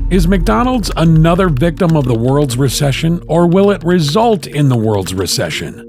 Is McDonald's another victim of the world's recession, or will it result in the world's recession?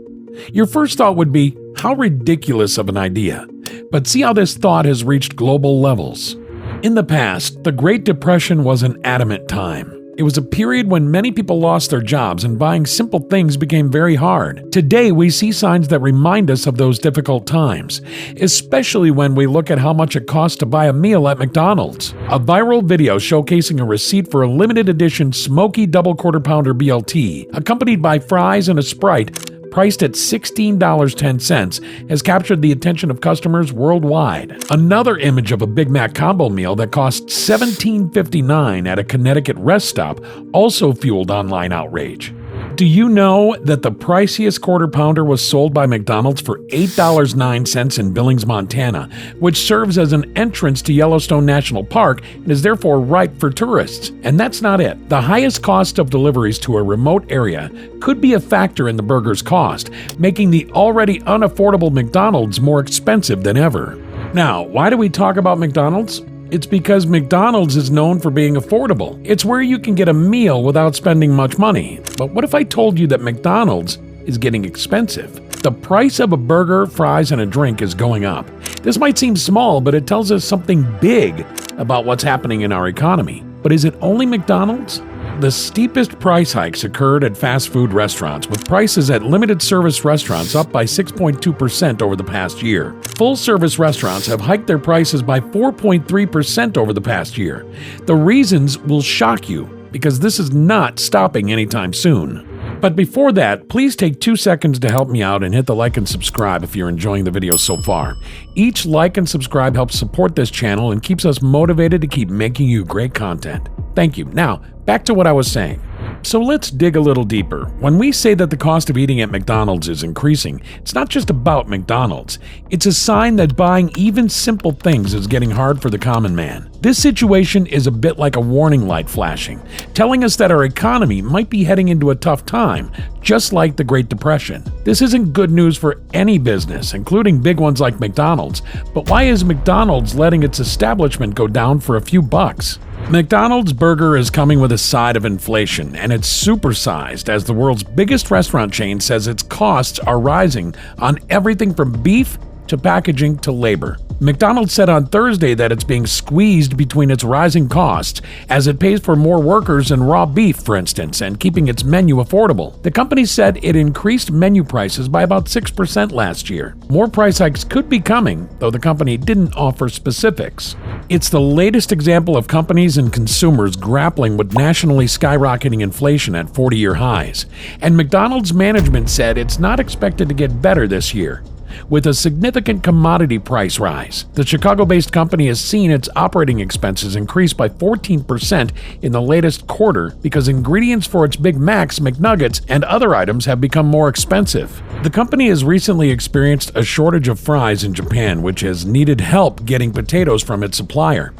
Your first thought would be, how ridiculous of an idea. But see how this thought has reached global levels. In the past, the Great Depression was an adamant time. It was a period when many people lost their jobs and buying simple things became very hard. Today, we see signs that remind us of those difficult times, especially when we look at how much it costs to buy a meal at McDonald's. A viral video showcasing a receipt for a limited edition smoky double quarter pounder BLT, accompanied by fries and a Sprite, priced at $16.10, has captured the attention of customers worldwide. Another image of a Big Mac combo meal that cost $17.59 at a Connecticut rest stop also fueled online outrage. Do you know that the priciest quarter pounder was sold by McDonald's for $8.09 in Billings, Montana, which serves as an entrance to Yellowstone National Park and is therefore ripe for tourists? And that's not it. The highest cost of deliveries to a remote area could be a factor in the burger's cost, making the already unaffordable McDonald's more expensive than ever. Now, why do we talk about McDonald's? It's because McDonald's is known for being affordable. It's where you can get a meal without spending much money. But what if I told you that McDonald's is getting expensive? The price of a burger, fries, and a drink is going up. This might seem small, but it tells us something big about what's happening in our economy. But is it only McDonald's? The steepest price hikes occurred at fast food restaurants, with prices at limited service restaurants up by 6.2% over the past year. Full-service restaurants have hiked their prices by 4.3% over the past year. The reasons will shock you, because this is not stopping anytime soon. But before that, please take 2 seconds to help me out and hit the like and subscribe if you're enjoying the video so far. Each like and subscribe helps support this channel and keeps us motivated to keep making you great content. Thank you. Now, back to what I was saying. So let's dig a little deeper. When we say that the cost of eating at McDonald's is increasing, it's not just about McDonald's. It's a sign that buying even simple things is getting hard for the common man. This situation is a bit like a warning light flashing, telling us that our economy might be heading into a tough time, just like the Great Depression. This isn't good news for any business, including big ones like McDonald's, but why is McDonald's letting its establishment go down for a few bucks? McDonald's burger is coming with a side of inflation, and it's supersized as the world's biggest restaurant chain says its costs are rising on everything from beef to packaging to labor. McDonald's said on Thursday that it's being squeezed between its rising costs as it pays for more workers and raw beef, for instance, and keeping its menu affordable. The company said it increased menu prices by about 6% last year. More price hikes could be coming, though the company didn't offer specifics. It's the latest example of companies and consumers grappling with nationally skyrocketing inflation at 40-year highs. And McDonald's management said it's not expected to get better this year, with a significant commodity price rise. The Chicago-based company has seen its operating expenses increase by 14% in the latest quarter because ingredients for its Big Macs, McNuggets, and other items have become more expensive. The company has recently experienced a shortage of fries in Japan, which has needed help getting potatoes from its supplier.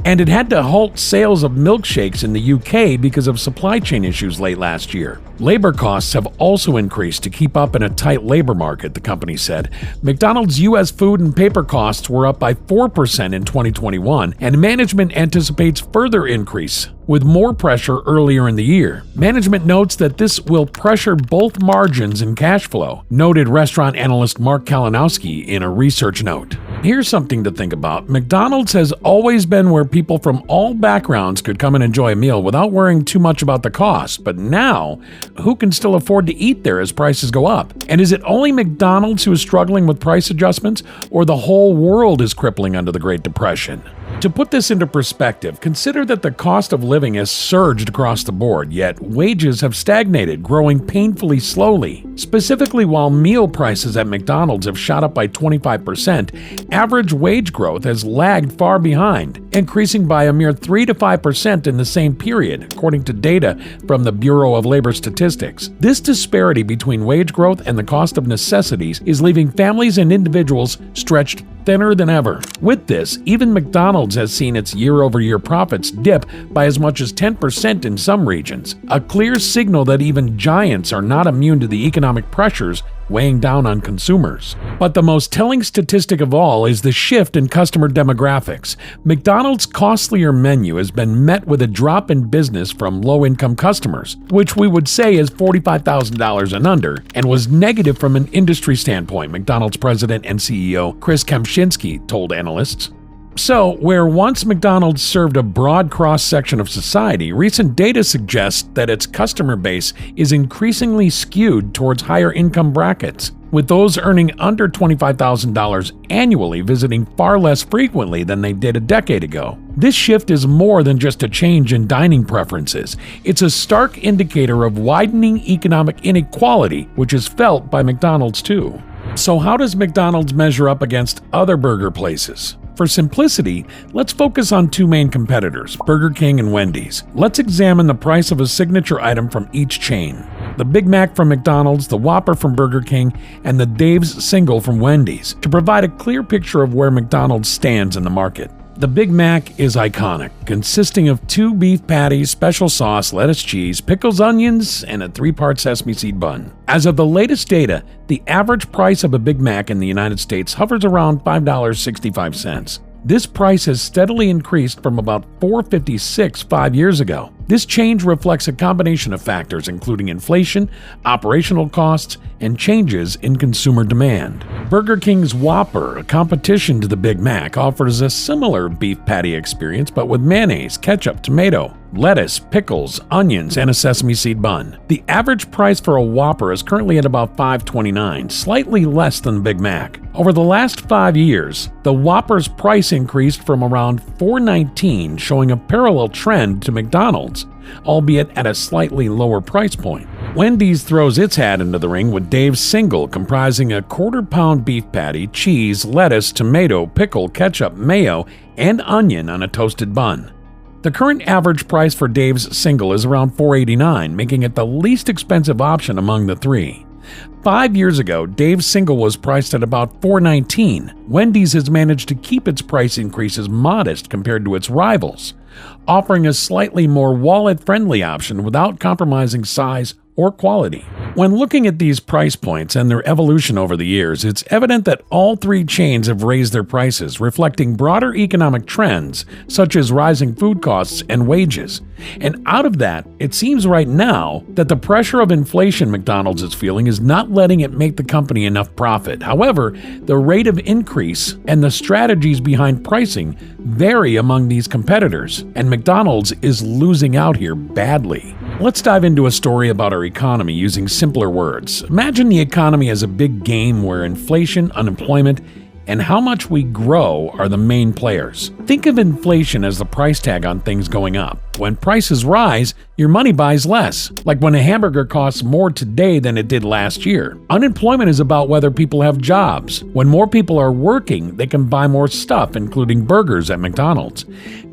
And it had to halt sales of milkshakes in the UK because of supply chain issues late last year. Labor costs have also increased to keep up in a tight labor market, the company said. McDonald's U.S. food and paper costs were up by 4% in 2021, and management anticipates further increase, with more pressure earlier in the year. Management notes that this will pressure both margins and cash flow, noted restaurant analyst Mark Kalinowski in a research note. Here's something to think about. McDonald's has always been where people from all backgrounds could come and enjoy a meal without worrying too much about the cost. But now, who can still afford to eat there as prices go up? And is it only McDonald's who is struggling with price adjustments, or the whole world is crippling under the Great Depression? To put this into perspective, consider that the cost of living has surged across the board, yet wages have stagnated, growing painfully slowly. Specifically, while meal prices at McDonald's have shot up by 25%, average wage growth has lagged far behind, increasing by a mere 3 to 5% in the same period, according to data from the Bureau of Labor Statistics. This disparity between wage growth and the cost of necessities is leaving families and individuals stretched thinner than ever. With this, even McDonald's has seen its year-over-year profits dip by as much as 10% in some regions, a clear signal that even giants are not immune to the economic pressures weighing down on consumers. But the most telling statistic of all is the shift in customer demographics. McDonald's costlier menu has been met with a drop in business from low-income customers, which we would say is $45,000 and under, and was negative from an industry standpoint, McDonald's president and CEO Chris Kempczinski told analysts. So, where once McDonald's served a broad cross-section of society, recent data suggests that its customer base is increasingly skewed towards higher income brackets, with those earning under $25,000 annually visiting far less frequently than they did a decade ago. This shift is more than just a change in dining preferences. It's a stark indicator of widening economic inequality, which is felt by McDonald's too. So how does McDonald's measure up against other burger places? For simplicity, let's focus on two main competitors, Burger King and Wendy's. Let's examine the price of a signature item from each chain. The Big Mac from McDonald's, the Whopper from Burger King, and the Dave's Single from Wendy's, to provide a clear picture of where McDonald's stands in the market. The Big Mac is iconic, consisting of 2 beef patties, special sauce, lettuce, cheese, pickles, onions, and a 3-part sesame seed bun. As of the latest data, the average price of a Big Mac in the United States hovers around $5.65. This price has steadily increased from about $4.56 5 years ago. This change reflects a combination of factors including inflation, operational costs, and changes in consumer demand. Burger King's Whopper, a competition to the Big Mac, offers a similar beef patty experience but with mayonnaise, ketchup, tomato, lettuce, pickles, onions, and a sesame seed bun. The average price for a Whopper is currently at about $5.29, slightly less than the Big Mac. Over the last 5 years, the Whopper's price increased from around $4.19, showing a parallel trend to McDonald's, albeit at a slightly lower price point. Wendy's throws its hat into the ring with Dave's Single, comprising a quarter-pound beef patty, cheese, lettuce, tomato, pickle, ketchup, mayo, and onion on a toasted bun. The current average price for Dave's Single is around $4.89, making it the least expensive option among the three. 5 years ago, Dave's Single was priced at about $4.19. Wendy's has managed to keep its price increases modest compared to its rivals, offering a slightly more wallet-friendly option without compromising size or quality. When looking at these price points and their evolution over the years, it's evident that all three chains have raised their prices, reflecting broader economic trends such as rising food costs and wages. And out of that, it seems right now that the pressure of inflation McDonald's is feeling is not letting it make the company enough profit. However, the rate of increase and the strategies behind pricing vary among these competitors, and McDonald's is losing out here badly. Let's dive into a story about our economy using simpler words. Imagine the economy as a big game where inflation, unemployment, and how much we grow are the main players. Think of inflation as the price tag on things going up. When prices rise, your money buys less, like when a hamburger costs more today than it did last year. Unemployment is about whether people have jobs. When more people are working, they can buy more stuff, including burgers at McDonald's.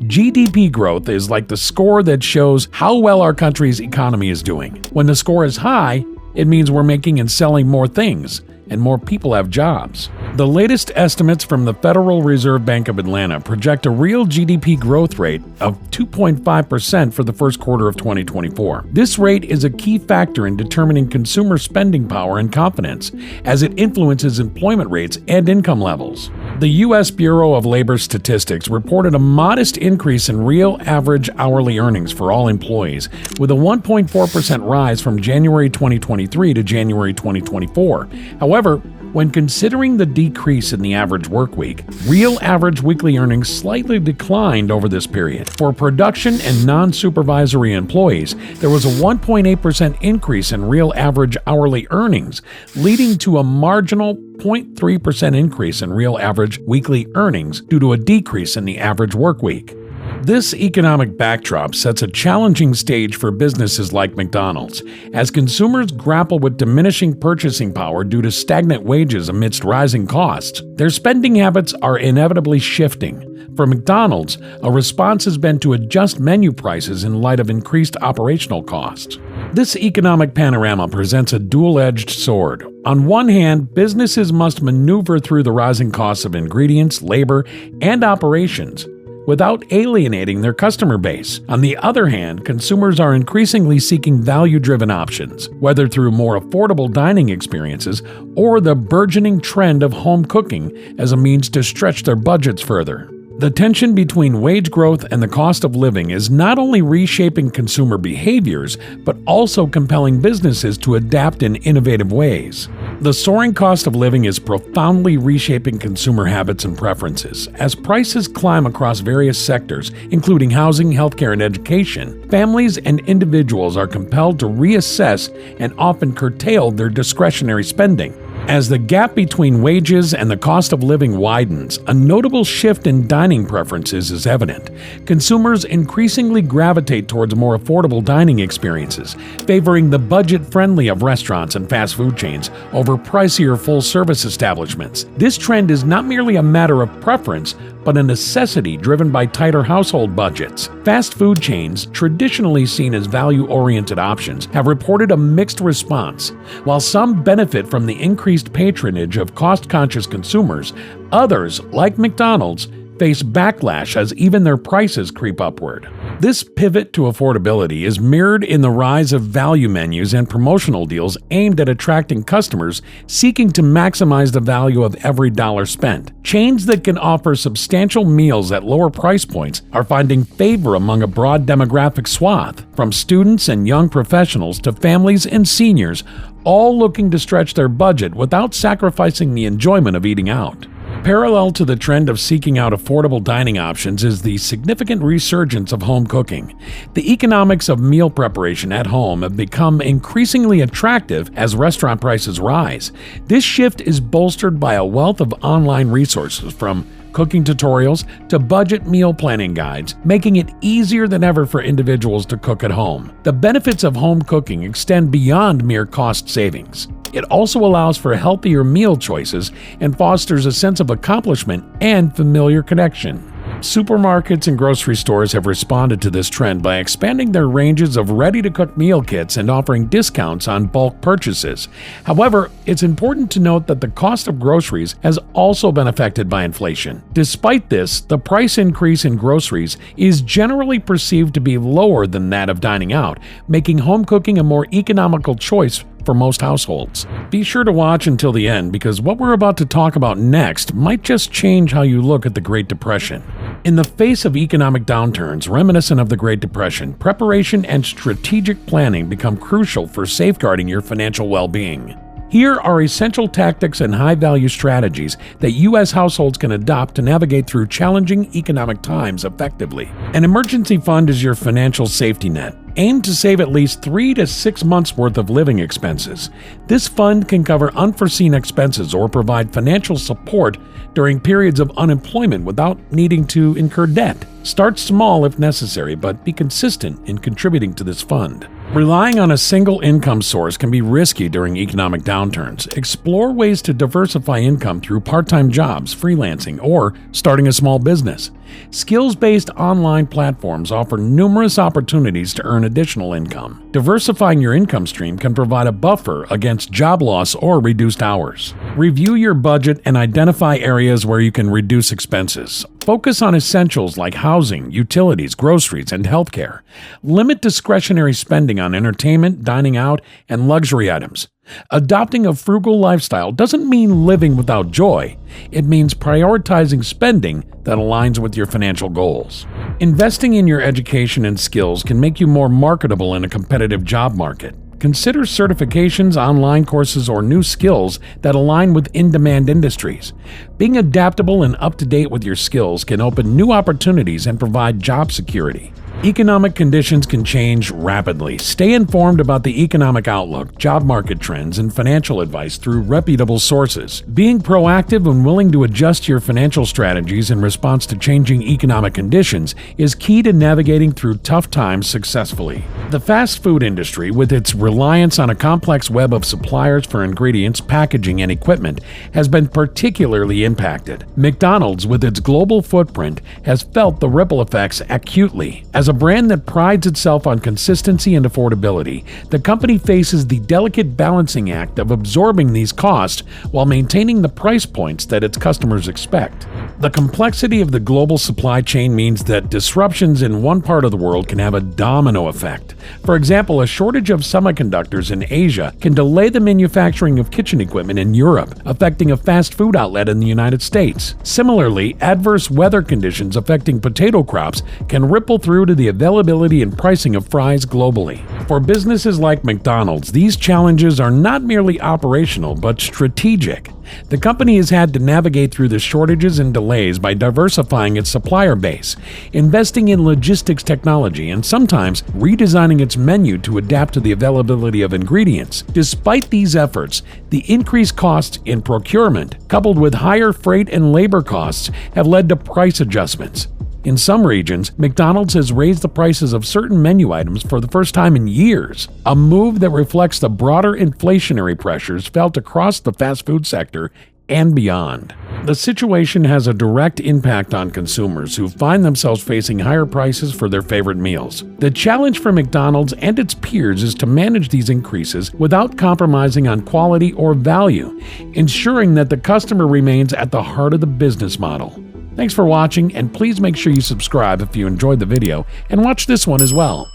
GDP growth is like the score that shows how well our country's economy is doing. When the score is high, it means we're making and selling more things, and more people have jobs. The latest estimates from the Federal Reserve Bank of Atlanta project a real GDP growth rate of 2.5% for the first quarter of 2024. This rate is a key factor in determining consumer spending power and confidence, as it influences employment rates and income levels. The U.S. Bureau of Labor Statistics reported a modest increase in real average hourly earnings for all employees, with a 1.4% rise from January 2023 to January 2024. However, when considering the decrease in the average work week, real average weekly earnings slightly declined over this period. For production and non-supervisory employees, there was a 1.8% increase in real average hourly earnings, leading to a marginal 0.3% increase in real average weekly earnings due to a decrease in the average work week. This economic backdrop sets a challenging stage for businesses like McDonald's, as consumers grapple with diminishing purchasing power due to stagnant wages amidst rising costs. Their spending habits are inevitably shifting. For McDonald's, a response has been to adjust menu prices in light of increased operational costs. This economic panorama presents a dual-edged sword. On one hand, businesses must maneuver through the rising costs of ingredients, labor, and operations. without alienating their customer base. On the other hand, consumers are increasingly seeking value-driven options, whether through more affordable dining experiences or the burgeoning trend of home cooking as a means to stretch their budgets further. The tension between wage growth and the cost of living is not only reshaping consumer behaviors, but also compelling businesses to adapt in innovative ways. The soaring cost of living is profoundly reshaping consumer habits and preferences. As prices climb across various sectors, including housing, healthcare, and education, families and individuals are compelled to reassess and often curtail their discretionary spending. As the gap between wages and the cost of living widens, a notable shift in dining preferences is evident. Consumers increasingly gravitate towards more affordable dining experiences, favoring the budget-friendly of restaurants and fast food chains over pricier full-service establishments. This trend is not merely a matter of preference, but a necessity driven by tighter household budgets. Fast food chains, traditionally seen as value-oriented options, have reported a mixed response. While some benefit from the increased patronage of cost-conscious consumers, others, like McDonald's, face backlash as even their prices creep upward. This pivot to affordability is mirrored in the rise of value menus and promotional deals aimed at attracting customers seeking to maximize the value of every dollar spent. Chains that can offer substantial meals at lower price points are finding favor among a broad demographic swath, from students and young professionals to families and seniors, all looking to stretch their budget without sacrificing the enjoyment of eating out. Parallel to the trend of seeking out affordable dining options is the significant resurgence of home cooking. The economics of meal preparation at home have become increasingly attractive as restaurant prices rise. This shift is bolstered by a wealth of online resources, from cooking tutorials to budget meal planning guides, making it easier than ever for individuals to cook at home. The benefits of home cooking extend beyond mere cost savings. It also allows for healthier meal choices and fosters a sense of accomplishment and familiar connection. Supermarkets and grocery stores have responded to this trend by expanding their ranges of ready-to-cook meal kits and offering discounts on bulk purchases. However, it's important to note that the cost of groceries has also been affected by inflation. Despite this, the price increase in groceries is generally perceived to be lower than that of dining out, making home cooking a more economical choice for most households. Be sure to watch until the end, because what we're about to talk about next might just change how you look at the Great Depression. In the face of economic downturns reminiscent of the Great Depression, preparation and strategic planning become crucial for safeguarding your financial well-being. Here are essential tactics and high-value strategies that U.S. households can adopt to navigate through challenging economic times effectively. An emergency fund is your financial safety net. Aim to save at least 3 to 6 months' worth of living expenses. This fund can cover unforeseen expenses or provide financial support during periods of unemployment without needing to incur debt. Start small if necessary, but be consistent in contributing to this fund. Relying on a single income source can be risky during economic downturns. Explore ways to diversify income through part-time jobs, freelancing, or starting a small business. Skills-based online platforms offer numerous opportunities to earn additional income. Diversifying your income stream can provide a buffer against job loss or reduced hours. Review your budget and identify areas where you can reduce expenses. Focus on essentials like housing, utilities, groceries, and healthcare. Limit discretionary spending on entertainment, dining out, and luxury items. Adopting a frugal lifestyle doesn't mean living without joy. It means prioritizing spending that aligns with your financial goals. Investing in your education and skills can make you more marketable in a competitive job market. Consider certifications, online courses, or new skills that align with in-demand industries. Being adaptable and up-to-date with your skills can open new opportunities and provide job security. Economic conditions can change rapidly. Stay informed about the economic outlook, job market trends, and financial advice through reputable sources. Being proactive and willing to adjust your financial strategies in response to changing economic conditions is key to navigating through tough times successfully. The fast food industry, with its reliance on a complex web of suppliers for ingredients, packaging, and equipment, has been particularly impacted. McDonald's, with its global footprint, has felt the ripple effects acutely. As a brand that prides itself on consistency and affordability, the company faces the delicate balancing act of absorbing these costs while maintaining the price points that its customers expect. The complexity of the global supply chain means that disruptions in one part of the world can have a domino effect. For example, a shortage of semiconductors in Asia can delay the manufacturing of kitchen equipment in Europe, affecting a fast food outlet in the United States. Similarly, adverse weather conditions affecting potato crops can ripple through to the availability and pricing of fries globally. For businesses like McDonald's, these challenges are not merely operational but strategic. The company has had to navigate through the shortages and delays by diversifying its supplier base, investing in logistics technology, and sometimes redesigning its menu to adapt to the availability of ingredients. Despite these efforts, the increased costs in procurement, coupled with higher freight and labor costs, have led to price adjustments. In some regions, McDonald's has raised the prices of certain menu items for the first time in years, a move that reflects the broader inflationary pressures felt across the fast food sector and beyond. The situation has a direct impact on consumers who find themselves facing higher prices for their favorite meals. The challenge for McDonald's and its peers is to manage these increases without compromising on quality or value, ensuring that the customer remains at the heart of the business model. Thanks for watching, and please make sure you subscribe if you enjoyed the video and watch this one as well.